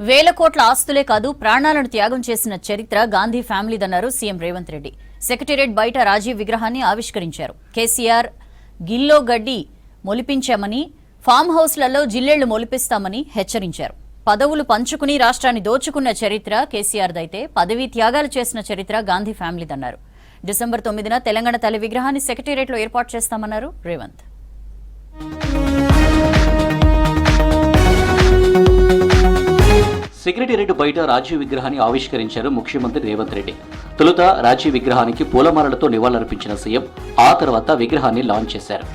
వేల కోట్ల ఆస్తులే కాదు ప్రాణాలను త్యాగం చేసిన చరిత్ర గాంధీ ఫ్యామిలీదన్నారు సీఎం రేవంత్ రెడ్డి. సెక్రటేరియట్ బయట రాజీవ్ విగ్రహాన్ని ఆవిష్కరించారు. కేసీఆర్ గిల్లో గడ్డి మొలిపించామని, ఫామ్ హౌస్లలో జిల్లెళ్లు మొలిపిస్తామని హెచ్చరించారు. పదవులు పంచుకుని రాష్ట్రాన్ని దోచుకున్న చరిత్ర కేసీఆర్దైతే పదవీ త్యాగాలు చేసిన చరిత్ర గాంధీ ఫ్యామిలీదన్నారు. డిసెంబర్ 9న తెలంగాణ తల్లి విగ్రహాన్ని సెక్రటేరియట్లో ఏర్పాటు చేస్తామన్నారు రేవంత్. సెక్రటేరియట్ బయట రాజీవ్ విగ్రహాన్ని ఆవిష్కరించారు ముఖ్యమంత్రి రేవంత్ రెడ్డి. తొలుత రాజీవ్ విగ్రహానికి పూలమాలలతో నివాళులర్పించిన సీఎం ఆ తర్వాత విగ్రహాన్ని లాంచ్ చేశారు.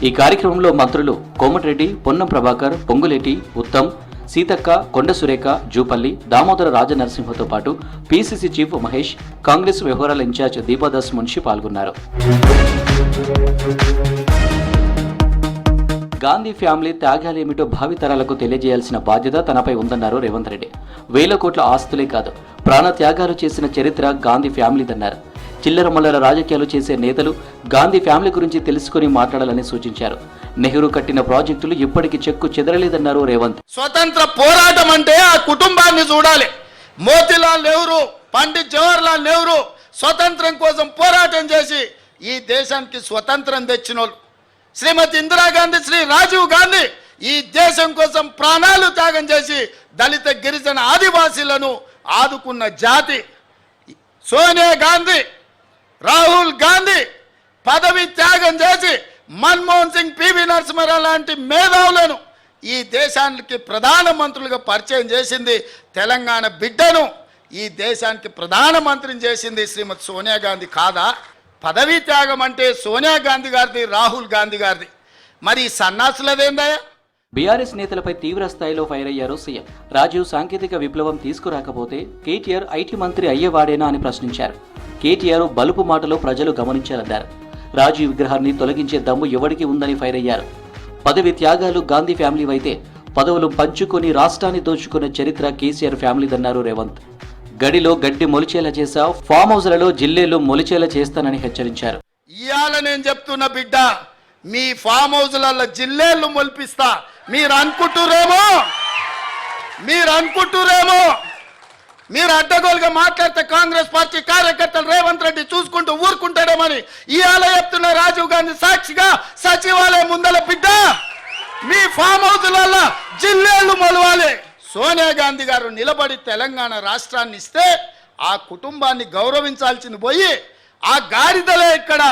ఈ కార్యక్రమంలో మంత్రులు కోమటిరెడ్డి, పొన్నం ప్రభాకర్, పొంగులేటి, ఉత్తమ్, సీతక్క, కొండ సురేఖ, జూపల్లి, దామోదర రాజనరసింహతో పాటు పీసీసీ చీఫ్ మహేష్, కాంగ్రెస్ వ్యవహారాల ఇన్ఛార్జ్ దీపాదాస్ మున్షి పాల్గొన్నారు. గాంధీ ఫ్యామిలీ త్యాగాలేమిటో భావితరాలకు తెలియజేయాల్సిన బాధ్యత తనపై ఉందన్నారు రేవంత్ రెడ్డి. వేల కోట్ల ఆస్తులే కాదు ప్రాణ త్యాగాలు చేసిన చరిత్ర గాంధీ ఫ్యామిలీదన్నారు. చిల్లర మల్లర రాజకీయాలు చేసే నేతలు గాంధీ ఫ్యామిలీ గురించి తెలుసుకుని మాట్లాడాలని సూచించారు. నెహ్రూ కట్టిన ప్రాజెక్టులు ఇప్పటికీ చెక్కు చెదరలేదన్నారు రేవంత్. స్వతంత్ర పోరాటం అంటే ఆ కుటుంబాన్ని చూడాలి. మోతీలాల్ నెహ్రూ, పండిత్ జవహర్లాల్ నెహ్రూ స్వతంత్రం కోసం పోరాటం చేసి ఈ దేశానికి స్వతంత్రం తెచ్చినోళ్ళు. శ్రీమతి ఇందిరాగాంధీ, శ్రీ రాజీవ్ గాంధీ ఈ దేశం కోసం ప్రాణాలు త్యాగం చేసి దళిత, గిరిజన, ఆదివాసీలను ఆదుకున్న జాతి. సోనియా గాంధీ, రాహుల్ గాంధీ పదవి త్యాగం చేసి మన్మోహన్ సింగ్, పివి నరసింహారావు లాంటి మేధావులను ఈ దేశానికి ప్రధానమంత్రులుగా పరిచయం చేసింది. తెలంగాణ బిడ్డను ఈ దేశానికి ప్రధానమంత్రిని చేసింది శ్రీమతి సోనియా గాంధీ కాదా? పదవీ త్యాగం అంటే సోనియా గాంధీ గారిది, రాహుల్ గాంధీ గారిది. మరి సన్నాసులదేందయ్యా? బీఆర్ఎస్ నేతలపై తీవ్ర స్థాయిలో ఫైర్ అయ్యారు సీఎం. రాజీవ్ సాంకేతిక విప్లవం తీసుకురాకపోతే కేటీఆర్ ఐటీ మంత్రి అయ్యేవాడేనా అని ప్రశ్నించారు. కేటీఆర్ బలుపు మాటలో ప్రజలు గమనించారన్నారు. రాజీవ్ విగ్రహాన్ని తొలగించే దమ్ము ఎవరికి ఉందని ఫైర్ అయ్యారు. పదవి త్యాగాలు గాంధీ ఫ్యామిలీ అయితే పదవులు పంచుకొని రాష్ట్రాన్ని దోచుకున్న చరిత్ర కేసీఆర్ ఫ్యామిలీదన్నారు రేవంత్. గడిలో గడ్డి మొలిచేలా చేసా, ఫామ్ హౌస్లలో జిల్లేలు మొలిచేలా చేస్తానని హెచ్చరించారు. ఇవాళ నేను చెప్తున్న బిడ్డ, మీ ఫామ్ హౌస్లలో జిల్లేళ్ళు మొలిపిస్తా. మీరు అనుకుంటురేమో మీరు అడ్డగోలుగా మాట్లాడితే కాంగ్రెస్ పార్టీ కార్యకర్తలు రేవంత్ రెడ్డి చూసుకుంటూ ఊరుకుంటాడేమని ఇవాళ చెప్తున్న రాజీవ్ గాంధీ సాక్షిగా సచివాలయం ముందల బిడ్డ, మీ ఫామ్ హౌస్లలో జిల్లేళ్ళు మొలవాలి. సోనియా గాంధీ గారు నిలబడి తెలంగాణ రాష్ట్రాన్ని ఇస్తే ఆ కుటుంబాన్ని గౌరవించాల్సింది పోయి, ఆ గాడిదలే ఇక్కడ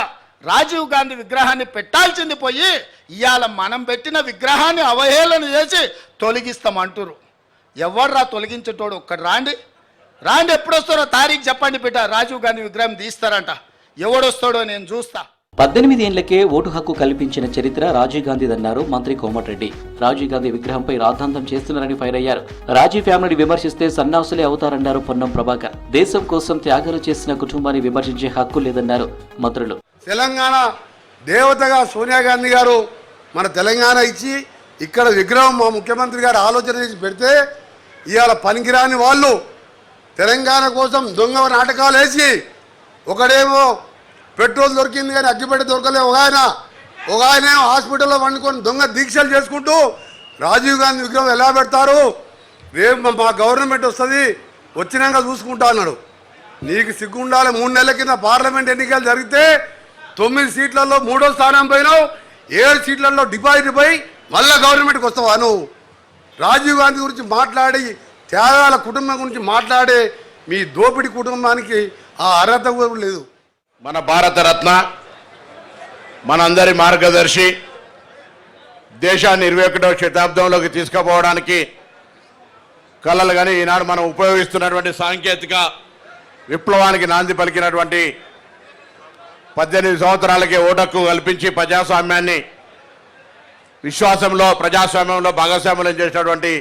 రాజీవ్ గాంధీ విగ్రహాన్ని పెట్టాల్సింది పోయి ఇవాళ మనం పెట్టిన విగ్రహాన్ని అవహేళన చేసి తొలగిస్తామంటారు. ఎవర్రా తొలగించేటోడు? ఒక్కడు రాండి, ఎప్పుడు వస్తారో తారీఖు చెప్పండి బిడ్డ. రాజీవ్ గాంధీ విగ్రహం తీస్తారంట. ఎవడొస్తాడో నేను చూస్తా. 18 ఏళ్లకే ఓటు హక్కు కల్పించిన చరిత్ర రాజీవ్ గాంధీదన్నారు మంత్రి కోమటిరెడ్డి. రాజీవ్ గాంధీ విగ్రహంపై రాద్ధాంతం చేస్తున్నారని ఫైర్ అయ్యారు. రాజీవ్ ఫ్యామిలీని విమర్శిస్తే సన్నాసులే అవుతారన్నారు పొన్నం ప్రభాకర్. దేశం కోసం త్యాగాలు చేసిన కుటుంబాన్ని విమర్శించే హక్కు లేదన్నారు మంత్రులు. తెలంగాణ దేవతగా సోనియా గాంధీ గారు మన తెలంగాణ ఇచ్చి ఇక్కడ విగ్రహం మా ముఖ్యమంత్రి గారు ఆలోచన చేసి పెడితే ఇవాళ పనికిరాని వాళ్ళు తెలంగాణ కోసం దొంగ నాటకాలు వేసి, ఒకడేమో పెట్రోల్ దొరికింది కానీ అగ్గిపెట్టె దొరకలే, ఒక ఆయన హాస్పిటల్లో వండుకొని దొంగ దీక్షలు చేసుకుంటూ రాజీవ్ గాంధీ విగ్రహం ఎలా పెడతారు, రేపు మా గవర్నమెంట్ వస్తుంది వచ్చినాక చూసుకుంటా అన్నాడు. నీకు సిగ్గుండాలి. 3 నెలల కింద పార్లమెంట్ ఎన్నికలు జరిగితే 9 సీట్లలో 3వ స్థానం పోయినావు, 7 సీట్లలో డిపాజిట్ పోయి మళ్ళా గవర్నమెంట్కి వస్తావా నువ్వు? రాజీవ్ గాంధీ గురించి మాట్లాడి, త్యాగాల కుటుంబం గురించి మాట్లాడే మీ దోపిడి కుటుంబానికి ఆ అర్హత కూడా లేదు. మన భారతరత్న, మనందరి మార్గదర్శి, దేశాన్ని 21వ శతాబ్దంలోకి తీసుకుపోవడానికి కళలు కానీ ఈనాడు మనం ఉపయోగిస్తున్నటువంటి సాంకేతిక విప్లవానికి నాంది పలికినటువంటి 18 సంవత్సరాలకే ఓటక్కు కల్పించి ప్రజాస్వామ్యంలో భాగస్వామ్యం చేసినటువంటి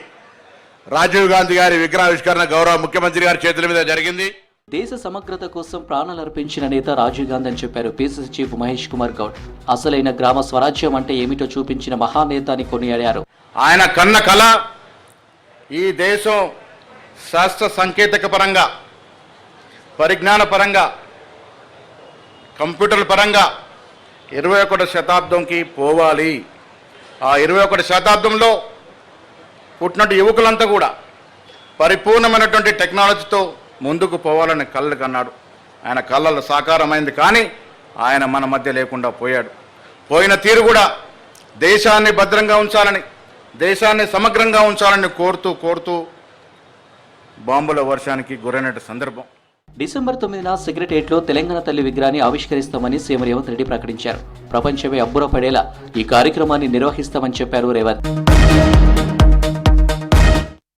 రాజీవ్ గాంధీ గారి విగ్రహావిష్కరణ గౌరవ ముఖ్యమంత్రి గారి చేతుల మీద జరిగింది. దేశ సమగ్రత కోసం ప్రాణాలు అర్పించిన నేత రాజీవ్ గాంధీ అని చెప్పారు పీసీసీ చీఫ్ మహేష్ కుమార్ గౌడ్. అసలైన గ్రామ స్వరాజ్యం అంటే ఏమిటో చూపించిన మహానేత అని కొనియాడారు. ఆయన కన్న కళ ఈ దేశం శాస్త్ర సాంకేతిక పరంగా, పరిజ్ఞాన పరంగా, కంప్యూటర్ల పరంగా 21వ శతాబ్దంకి పోవాలి. ఆ 21వ శతాబ్దంలో పుట్టినట్టు యువకులంతా కూడా పరిపూర్ణమైనటువంటి టెక్నాలజీతో ముందుకు పోవాలని కళ్ళు కన్నాడు. ఆయన కళ్ళలో సాకారమైంది, కానీ ఆయన మన మధ్య లేకుండా పోయాడు. పోయిన తీరు కూడా దేశాన్ని భద్రంగా ఉంచాలని, దేశాన్ని సమగ్రంగా ఉంచాలని కోరుతూ బాంబుల వర్షానికి గురైన సందర్భం. డిసెంబర్ 9న సెక్రటేరియట్లో తెలంగాణ తల్లి విగ్రహాన్ని ఆవిష్కరిస్తామని సీఎం రేవంత్ రెడ్డి ప్రకటించారు. ప్రపంచమే అబ్బురపడేలా ఈ కార్యక్రమాన్ని నిర్వహిస్తామని చెప్పారు రేవంత్.